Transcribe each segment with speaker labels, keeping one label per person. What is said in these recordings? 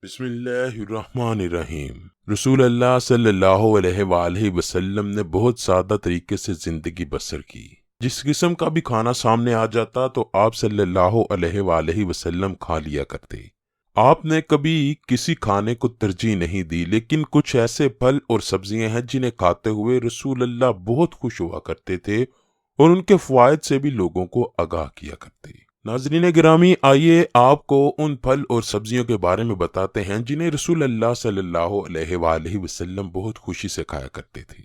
Speaker 1: بسم اللہ الرحمن الرحیم۔ رسول اللہ صلی اللہ علیہ وآلہ وسلم نے بہت سادہ طریقے سے زندگی بسر کی۔ جس قسم کا بھی کھانا سامنے آ جاتا تو آپ صلی اللہ علیہ وآلہ وسلم کھا لیا کرتے۔ آپ نے کبھی کسی کھانے کو ترجیح نہیں دی، لیکن کچھ ایسے پھل اور سبزیاں ہیں جنہیں کھاتے ہوئے رسول اللہ بہت خوش ہوا کرتے تھے اور ان کے فوائد سے بھی لوگوں کو آگاہ کیا کرتے۔ ناظرین گرامی، آئیے آپ کو ان پھل اور سبزیوں کے بارے میں بتاتے ہیں جنہیں رسول اللہ صلی اللہ علیہ وآلہ وسلم بہت خوشی سے کھایا کرتے تھے۔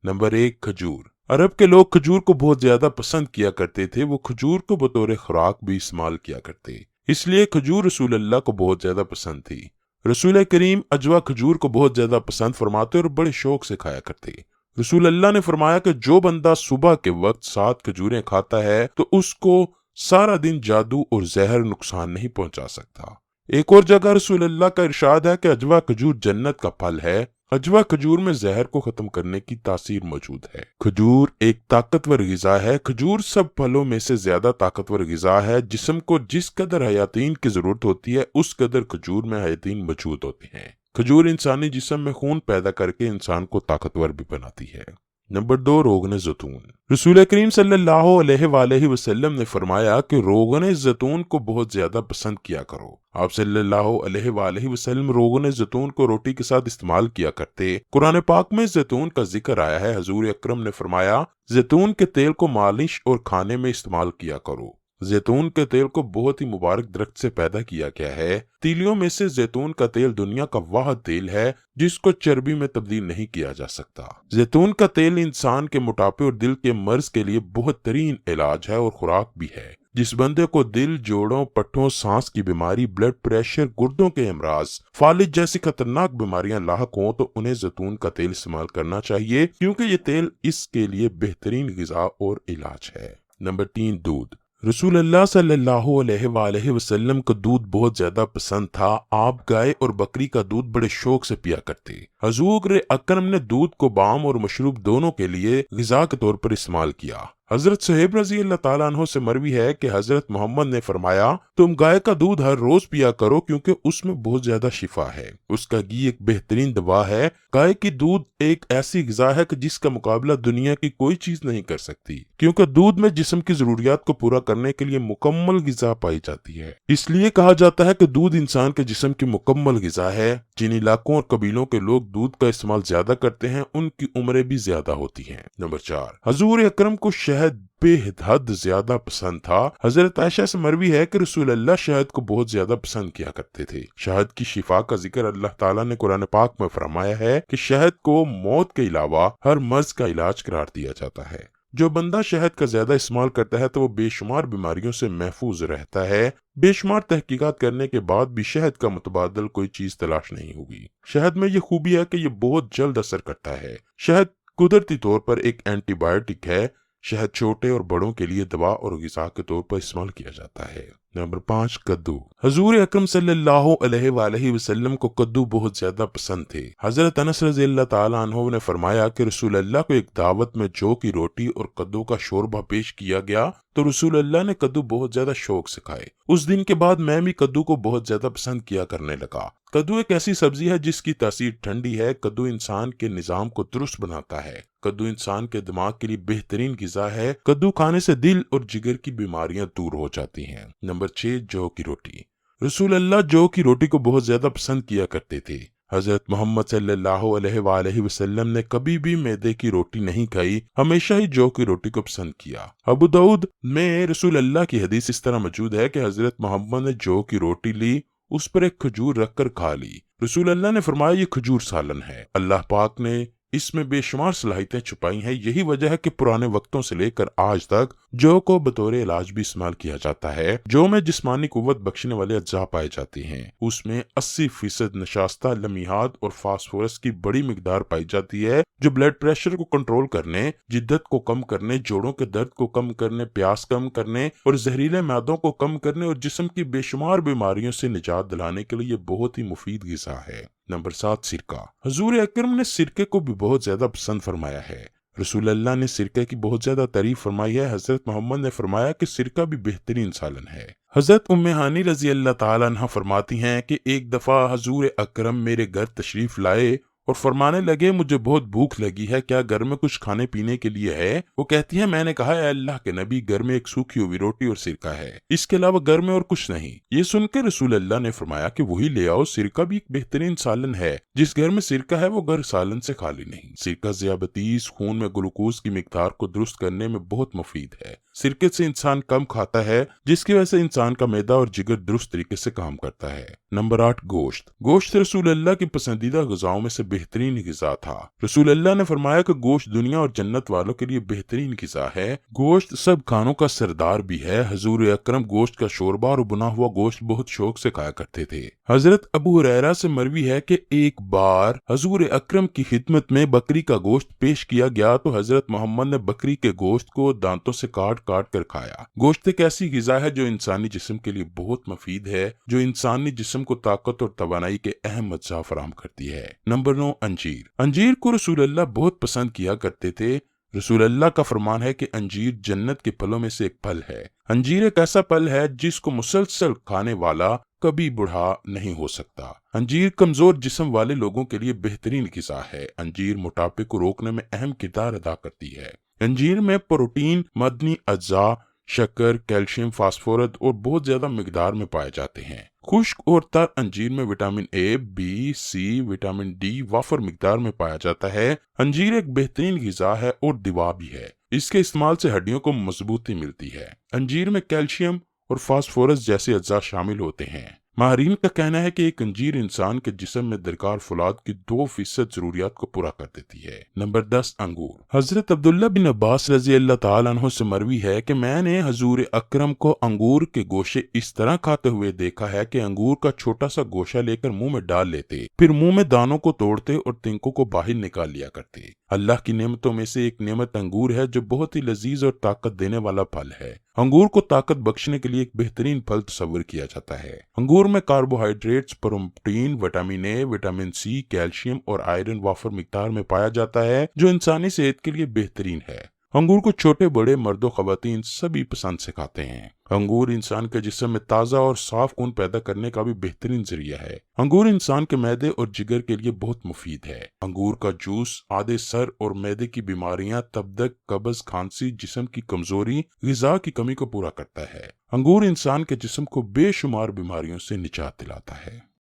Speaker 1: نمبر 1، کھجور۔ عرب کے لوگ کھجور کو بہت زیادہ پسند کیا کرتے تھے۔ وہ کھجور کو بطور خوراک بھی استعمال کیا کرتے، اس لیے کھجور رسول اللہ کو بہت زیادہ پسند تھی۔ رسول کریم اجوا کھجور کو بہت زیادہ پسند فرماتے اور بڑے شوق سے کھایا کرتے۔ رسول اللہ نے فرمایا کہ جو بندہ صبح کے وقت 7 کھجوریں کھاتا ہے تو اس کو سارا دن جادو اور زہر نقصان نہیں پہنچا سکتا۔ ایک اور جگہ رسول اللہ کا ارشاد ہے کہ اجوا کھجور جنت کا پھل ہے۔ اجوا کھجور میں زہر کو ختم کرنے کی تاثیر موجود ہے۔ کھجور ایک طاقتور غذا ہے۔ کھجور سب پھلوں میں سے زیادہ طاقتور غذا ہے۔ جسم کو جس قدر حیاتین کی ضرورت ہوتی ہے اس قدر کھجور میں حیاتین موجود ہوتے ہیں۔ کھجور انسانی جسم میں خون پیدا کر کے انسان کو طاقتور بھی بناتی ہے۔ نمبر 2، روغن زیتون۔ رسول کریم صلی اللہ علیہ وآلہ وسلم نے فرمایا کہ روغن زیتون کو بہت زیادہ پسند کیا کرو۔ آپ صلی اللہ علیہ وآلہ وسلم روغن زیتون کو روٹی کے ساتھ استعمال کیا کرتے۔ قرآن پاک میں زیتون کا ذکر آیا ہے۔ حضور اکرم نے فرمایا، زیتون کے تیل کو مالش اور کھانے میں استعمال کیا کرو۔ زیتون کے تیل کو بہت ہی مبارک درخت سے پیدا کیا گیا ہے۔ تیلیوں میں سے زیتون کا تیل دنیا کا واحد تیل ہے جس کو چربی میں تبدیل نہیں کیا جا سکتا۔ زیتون کا تیل انسان کے موٹاپے اور دل کے مرض کے لیے بہت ترین علاج ہے اور خوراک بھی ہے۔ جس بندے کو دل، جوڑوں، پٹھوں، سانس کی بیماری، بلڈ پریشر، گردوں کے امراض، فالج جیسی خطرناک بیماریاں لاحق ہوں تو انہیں زیتون کا تیل استعمال کرنا چاہیے، کیونکہ یہ تیل اس کے لیے بہترین غذا اور علاج ہے۔ نمبر 3، دودھ۔ رسول اللہ صلی اللہ علیہ وآلہ وسلم کو دودھ بہت زیادہ پسند تھا۔ آپ گائے اور بکری کا دودھ بڑے شوق سے پیا کرتے۔ حضور اکرم نے دودھ کو عام اور مشروب دونوں کے لیے غذا کے طور پر استعمال کیا۔ حضرت صہیب رضی اللہ تعالیٰ عنہ سے مروی ہے کہ حضرت محمد نے فرمایا، تم گائے کا دودھ ہر روز پیا کرو کیونکہ اس میں بہت زیادہ شفا ہے۔ اس کا گھی ایک بہترین دوا ہے۔ گائے کی دودھ ایک ایسی غذا ہے کہ جس کا مقابلہ دنیا کی کوئی چیز نہیں کر سکتی، کیونکہ دودھ میں جسم کی ضروریات کو پورا کرنے کے لیے مکمل غذا پائی جاتی ہے۔ اس لیے کہا جاتا ہے کہ دودھ انسان کے جسم کی مکمل غذا ہے۔ جن علاقوں اور قبیلوں کے لوگ دودھ کا استعمال زیادہ کرتے ہیں ان کی عمریں بھی زیادہ ہوتی ہیں۔ نمبر 4، حضور اکرم کو شہد بے حد زیادہ پسند تھا۔ حضرت عائشہ سے مروی ہے کہ رسول اللہ شہد کو بہت زیادہ پسند کیا کرتے تھے۔ شہد کی شفا کا ذکر اللہ تعالیٰ نے قرآن پاک میں فرمایا ہے کہ شہد کو موت کے علاوہ ہر مرض کا علاج قرار دیا جاتا ہے۔ جو بندہ شہد کا زیادہ استعمال کرتا ہے تو وہ بے شمار بیماریوں سے محفوظ رہتا ہے۔ بے شمار تحقیقات کرنے کے بعد بھی شہد کا متبادل کوئی چیز تلاش نہیں ہوگی۔ شہد میں یہ خوبی ہے کہ یہ بہت جلد اثر کرتا ہے۔ شہد قدرتی طور پر ایک اینٹی بائیوٹک ہے۔ شہد چھوٹے اور بڑوں کے لیے دوا اور غذا کے طور پر استعمال کیا جاتا ہے۔ نمبر 5، کدو۔ حضور اکرم صلی اللہ علیہ وآلہ وسلم کو کدو بہت زیادہ پسند تھے۔ حضرت انس رضی اللہ تعالیٰ عنہ نے فرمایا کہ رسول اللہ کو ایک دعوت میں جو کی روٹی اور کدو کا شوربہ پیش کیا گیا تو رسول اللہ نے کدو بہت زیادہ شوق سے کھائے۔ اس دن کے بعد میں بھی کدو کو بہت زیادہ پسند کیا کرنے لگا۔ کدو ایک ایسی سبزی ہے جس کی تاثیر ٹھنڈی ہے۔ کدو انسان کے نظام کو درست بناتا ہے۔ کدو انسان کے دماغ کے لیے بہترین غذا ہے۔ کدو کھانے سے دل اور جگر کی بیماریاں دور ہو جاتی ہیں۔ نمبر 6، جو کی روٹی۔ رسول اللہ جو کی روٹی کو بہت زیادہ پسند کیا کرتے تھے۔ حضرت محمد صلی اللہ علیہ وآلہ وسلم نے کبھی بھی میدے کی روٹی نہیں کھائی، ہمیشہ ہی جو کی روٹی کو پسند کیا۔ ابو داؤد میں رسول اللہ کی حدیث اس طرح موجود ہے کہ حضرت محمد نے جو کی روٹی لی، اس پر ایک کھجور رکھ کر کھا لی۔ رسول اللہ نے فرمایا، یہ کھجور سالن ہے۔ اللہ پاک نے اس میں بے شمار صلاحیتیں چھپائی ہیں۔ یہی وجہ ہے کہ پرانے وقتوں سے لے کر آج تک جو کو بطور علاج بھی استعمال کیا جاتا ہے۔ جو میں جسمانی قوت بخشنے والے اجزاء پائے جاتے ہیں، اس میں 80% نشاستہ لمحات اور فاسفورس کی بڑی مقدار پائی جاتی ہے، جو بلڈ پریشر کو کنٹرول کرنے، جدت کو کم کرنے، جوڑوں کے درد کو کم کرنے، پیاس کم کرنے اور زہریلے معدوں کو کم کرنے اور جسم کی بے شمار بیماریوں سے نجات دلانے کے لیے بہت ہی مفید غذا ہے۔ نمبر 7، سرکہ۔ حضور اکرم نے سرکے کو بھی بہت زیادہ پسند فرمایا ہے۔ رسول اللہ نے سرکہ کی بہت زیادہ تعریف فرمائی ہے۔ حضرت محمد نے فرمایا کہ سرکہ بھی بہترین سالن ہے۔ حضرت ام ہانی رضی اللہ تعالیٰ عنہ فرماتی ہیں کہ ایک دفعہ حضور اکرم میرے گھر تشریف لائے اور فرمانے لگے مجھے بہت بھوک لگی ہے، کیا گھر میں کچھ کھانے پینے کے لیے ہے؟ وہ کہتی ہیں میں نے کہا اے اللہ کے نبی، گھر میں ایک سوکھی ہوئی روٹی اور سرکہ ہے، اس کے علاوہ گھر میں اور کچھ نہیں۔ یہ سن کے رسول اللہ نے فرمایا کہ وہی لے آؤ، سرکہ بھی ایک بہترین سالن ہے، جس گھر میں سرکہ ہے وہ گھر سالن سے خالی نہیں۔ سرکہ ذیابیطیز، خون میں گلوکوز کی مقدار کو درست کرنے میں بہت مفید ہے۔ سرکے سے انسان کم کھاتا ہے، جس کی وجہ سے انسان کا معدہ اور جگر درست طریقے سے کام کرتا ہے۔ نمبر 8، گوشت۔ گوشت رسول اللہ کی پسندیدہ غذاؤں میں سے بہترین غذا تھا۔ رسول اللہ نے فرمایا کہ گوشت دنیا اور جنت والوں کے لیے بہترین غذا ہے۔ گوشت سب کھانوں کا سردار بھی ہے۔ حضور اکرم گوشت کا شوربہ اور بنا ہوا گوشت بہت شوق سے کھایا کرتے تھے۔ حضرت ابو ہریرہ سے مروی ہے کہ ایک بار حضور اکرم کی خدمت میں بکری کا گوشت پیش کیا گیا تو حضرت محمد نے بکری کے گوشت کو دانتوں سے کاٹ کاٹ کر کھایا۔ گوشت ایک ایسی غذا ہے جو انسانی جسم کے لیے بہت مفید ہے، جو انسانی جسم کو طاقت اور توانائی کے اہم اجزاء فراہم کرتی ہے۔ نمبر 9، انجیر۔ انجیر کو رسول اللہ بہت پسند کیا کرتے تھے۔ رسول اللہ کا فرمان ہے کہ انجیر جنت کے پھلوں میں سے ایک پھل ہے۔ انجیر ایک ایسا پھل ہے جس کو مسلسل کھانے والا کبھی بوڑھا نہیں ہو سکتا۔ انجیر کمزور جسم والے لوگوں کے لیے بہترین غذا ہے۔ انجیر موٹاپے کو روکنے میں اہم کردار ادا کرتی ہے۔ انجیر میں پروٹین، معدنی اجزاء، شکر، کیلشیم، فاسفورس اور بہت زیادہ مقدار میں پائے جاتے ہیں۔ خشک اور تر انجیر میں vitamin A, B, C, vitamin D وافر مقدار میں پایا جاتا ہے۔ انجیر ایک بہترین غذا ہے اور دوا بھی ہے۔ اس کے استعمال سے ہڈیوں کو مضبوطی ملتی ہے۔ انجیر میں کیلشیم اور فاسفورس جیسے اجزاء شامل ہوتے ہیں۔ ماہرین کا کہنا ہے کہ ایک انجیر انسان کے جسم میں درکار فولاد کی 2% ضروریات کو پورا کر دیتی ہے۔ نمبر 10، انگور۔ حضرت عبداللہ بن عباس رضی اللہ تعالیٰ عنہ سے مروی ہے کہ میں نے حضور اکرم کو انگور کے گوشے اس طرح کھاتے ہوئے دیکھا ہے کہ انگور کا چھوٹا سا گوشہ لے کر منہ میں ڈال لیتے، پھر منہ میں دانوں کو توڑتے اور تنکوں کو باہر نکال لیا کرتے۔ اللہ کی نعمتوں میں سے ایک نعمت انگور ہے جو بہت ہی لذیذ اور طاقت دینے والا پھل ہے۔ انگور کو طاقت بخشنے کے لیے ایک بہترین پھل تصور کیا جاتا ہے۔ انگور میں carbohydrates, protein, vitamin A, vitamin C, calcium اور آئرن وافر مقدار میں پایا جاتا ہے جو انسانی صحت کے لیے بہترین ہے۔ انگور کو چھوٹے بڑے، مرد و خواتین سبھی پسند سے کھاتے ہیں۔ انگور انسان کے جسم میں تازہ اور صاف خون پیدا کرنے کا بھی بہترین ذریعہ ہے۔ انگور انسان کے معدے اور جگر کے لیے بہت مفید ہے۔ انگور کا جوس آدھے سر اور معدے کی بیماریاں، تبدک، قبض، کھانسی، جسم کی کمزوری، غذا کی کمی کو پورا کرتا ہے۔ انگور انسان کے جسم کو بے شمار بیماریوں سے نجات دلاتا ہے۔